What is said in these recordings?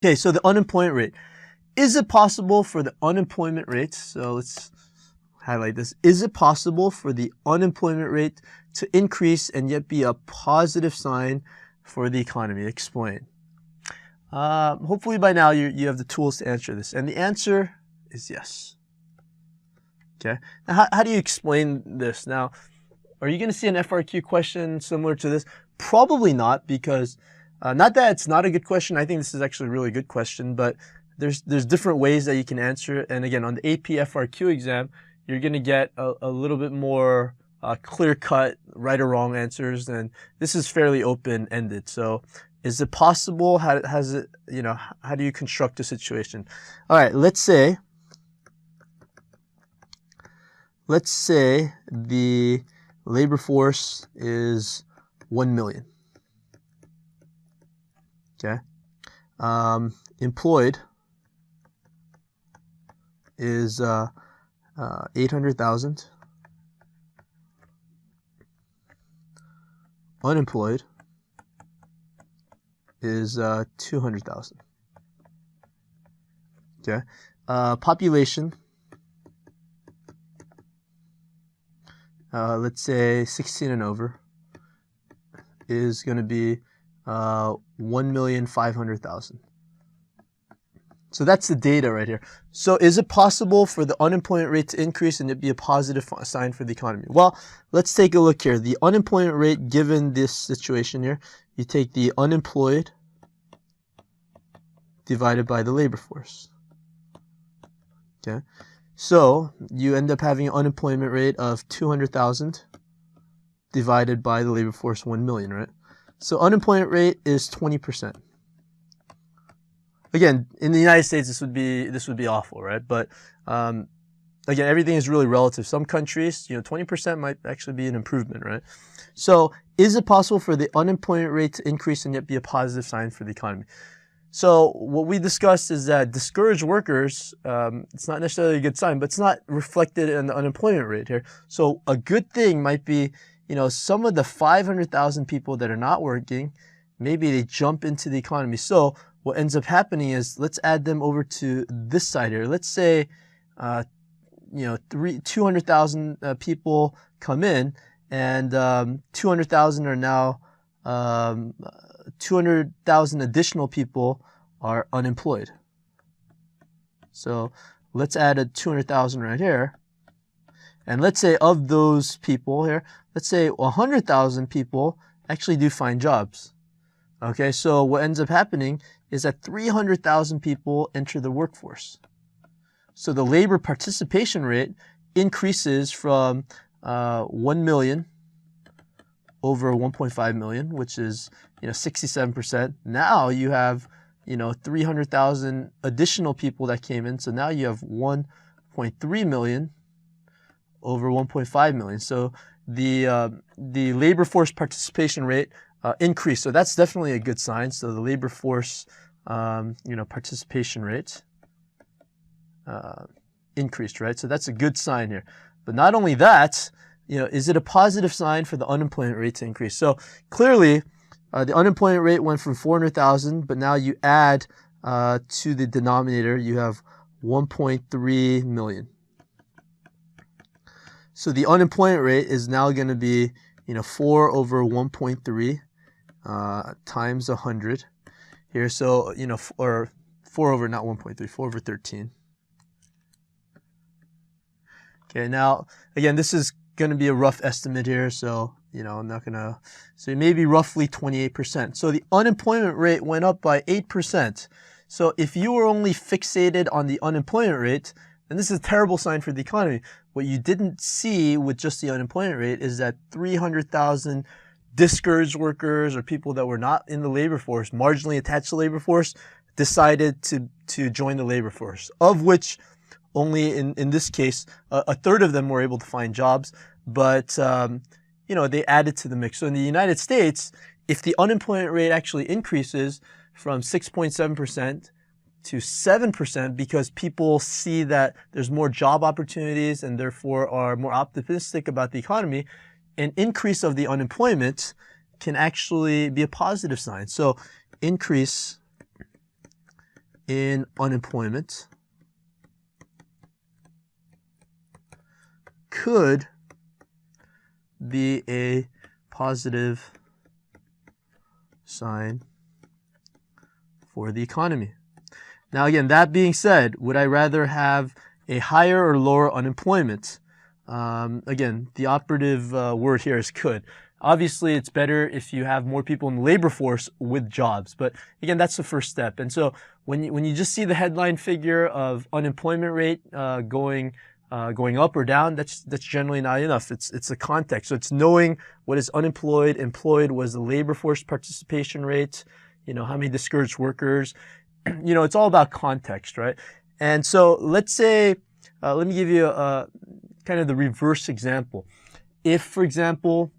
Okay, so the unemployment rate. Is it possible for the unemployment rate, so let's highlight this, is it possible for the unemployment rate to increase and yet be a positive sign for the economy? Explain. Hopefully by now you have the tools to answer this, and the answer is yes. Okay, now how do you explain this? Now, are you going to see an FRQ question similar to this? Probably not, because not that it's not a good question. I think this is actually a really good question, but there's different ways that you can answer it. And again, on the AP FRQ exam, you're going to get a little bit more clear-cut right or wrong answers, and this is fairly open-ended. So, is it possible? How do you construct a situation? All right, let's say the labor force is 1 million. Okay, employed is 800,000. Unemployed is 200,000. Okay, population. Let's say 16 and over is going to be 1,500,000. So that's the data right here. So is it possible for the unemployment rate to increase and it be a positive sign for the economy? Well, let's take a look here. The unemployment rate given this situation here, you take the unemployed divided by the labor force. Okay. So you end up having an unemployment rate of 200,000 divided by the labor force 1 million, right? So unemployment rate is 20%. Again, in the United States, this would be awful, right? But again, everything is really relative. Some countries, 20% might actually be an improvement, right? So, is it possible for the unemployment rate to increase and yet be a positive sign for the economy? So, what we discussed is that discouraged workers, it's not necessarily a good sign, but it's not reflected in the unemployment rate here. So, a good thing might be, some of the 500,000 people that are not working, maybe they jump into the economy. So, what ends up happening is, let's add them over to this side here. Let's say, 200,000 people come in, and 200,000 are now 200,000 additional people are unemployed. So let's add a 200,000 right here, and let's say of those people here, let's say 100,000 people actually do find jobs. Okay, so what ends up happening is that 300,000 people enter the workforce. So the labor participation rate increases from 1 million over 1.5 million, which is 67%. Now you have 300,000 additional people that came in. So now you have 1.3 million over 1.5 million. So the labor force participation rate increased. So that's definitely a good sign. So the labor force participation rate increased, right? So that's a good sign here. But not only that, is it a positive sign for the unemployment rate to increase? So clearly, the unemployment rate went from 400,000, but now you add to the denominator, you have 1.3 million. So the unemployment rate is now going to be 4 over 1.3 times 100 here. So or 4 over, not 1.3, 4 over 13. Okay, now again, this is going to be a rough estimate here, so I'm not going to, so maybe roughly 28%. So the unemployment rate went up by 8%. So if you were only fixated on the unemployment rate, then this is a terrible sign for the economy. What you didn't see with just the unemployment rate is that 300,000 discouraged workers or people that were not in the labor force, marginally attached to the labor force, decided to join the labor force, of which only in this case, a third of them were able to find jobs, but they added to the mix. So in the United States, if the unemployment rate actually increases from 6.7% to 7% because people see that there's more job opportunities and therefore are more optimistic about the economy, an increase of the unemployment can actually be a positive sign. So increase in unemployment could be a positive sign for the economy. Now again, that being said, would I rather have a higher or lower unemployment? Again, the operative word here is could. Obviously, it's better if you have more people in the labor force with jobs, but again, that's the first step. And so when you just see the headline figure of unemployment rate going up or down, that's generally not enough. It's the context. So it's knowing what is unemployed, employed, was the labor force participation rate, how many discouraged workers. It's all about context, right? And so let's say, let me give you kind of the reverse example. If, for example,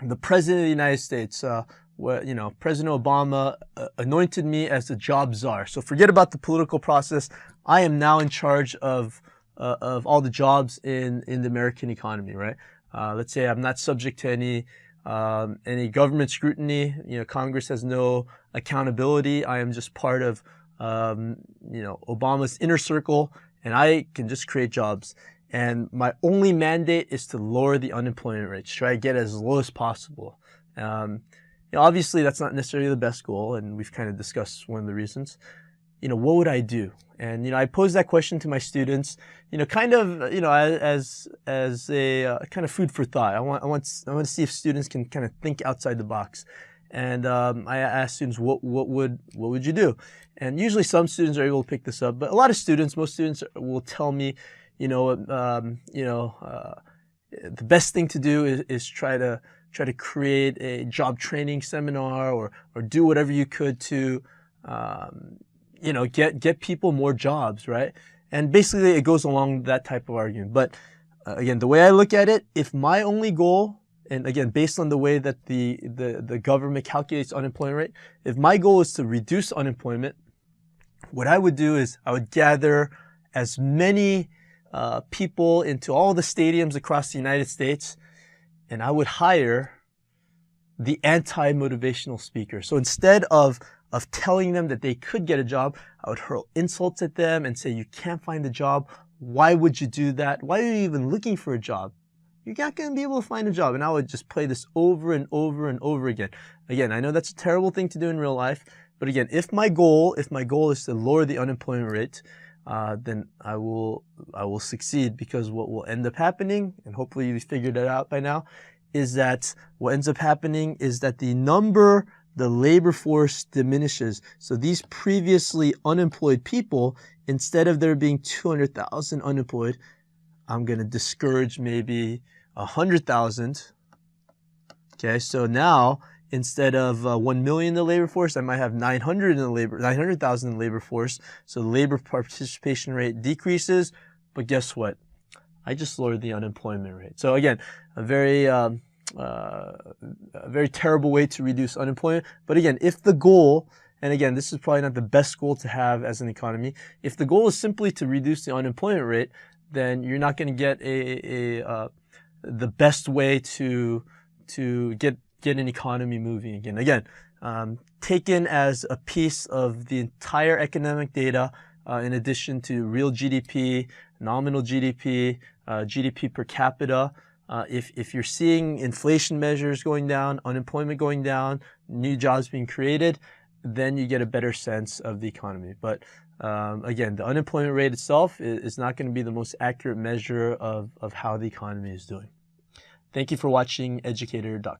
the President of the United States, President Obama anointed me as the job czar. So forget about the political process. I am now in charge of all the jobs in the American economy, right? Let's say I'm not subject to any government scrutiny. Congress has no accountability. I am just part of, Obama's inner circle, and I can just create jobs. And my only mandate is to lower the unemployment rate, try to get as low as possible. Obviously, that's not necessarily the best goal, and we've kind of discussed one of the reasons. What would I do? And, I pose that question to my students, kind of, as a kind of food for thought. I want to see if students can kind of think outside the box. And I ask students, what would you do? And usually some students are able to pick this up, but a lot of students, most students will tell me, the best thing to do is try to create a job training seminar or do whatever you could to, get people more jobs, right? And basically it goes along that type of argument. But again, the way I look at it, if my only goal, and again, based on the way that the government calculates unemployment rate, if my goal is to reduce unemployment, what I would do is I would gather as many people into all the stadiums across the United States, and I would hire the anti-motivational speaker. So instead of telling them that they could get a job, I would hurl insults at them and say, you can't find a job. Why would you do that? Why are you even looking for a job? You're not going to be able to find a job. And I would just play this over and over and over again. Again, I know that's a terrible thing to do in real life, but again, if my goal is to lower the unemployment rate, then I will succeed, because what will end up happening, and hopefully you figured it out by now, is that what ends up happening is that the labor force diminishes. So these previously unemployed people, instead of there being 200,000 unemployed, I'm going to discourage maybe 100,000. Okay, so now instead of 1 million in the labor force, I might have 900,000 in the labor force. So the labor participation rate decreases, but guess what? I just lowered the unemployment rate. So again, a very terrible way to reduce unemployment. But again, if the goal, and again, this is probably not the best goal to have as an economy, if the goal is simply to reduce the unemployment rate, then you're not going to get the best way to get an economy moving again. Again, taken as a piece of the entire economic data, in addition to real GDP, nominal GDP, GDP per capita. If you're seeing inflation measures going down, unemployment going down, new jobs being created, then you get a better sense of the economy. But again, the unemployment rate itself is not going to be the most accurate measure of how the economy is doing. Thank you for watching Educator.com.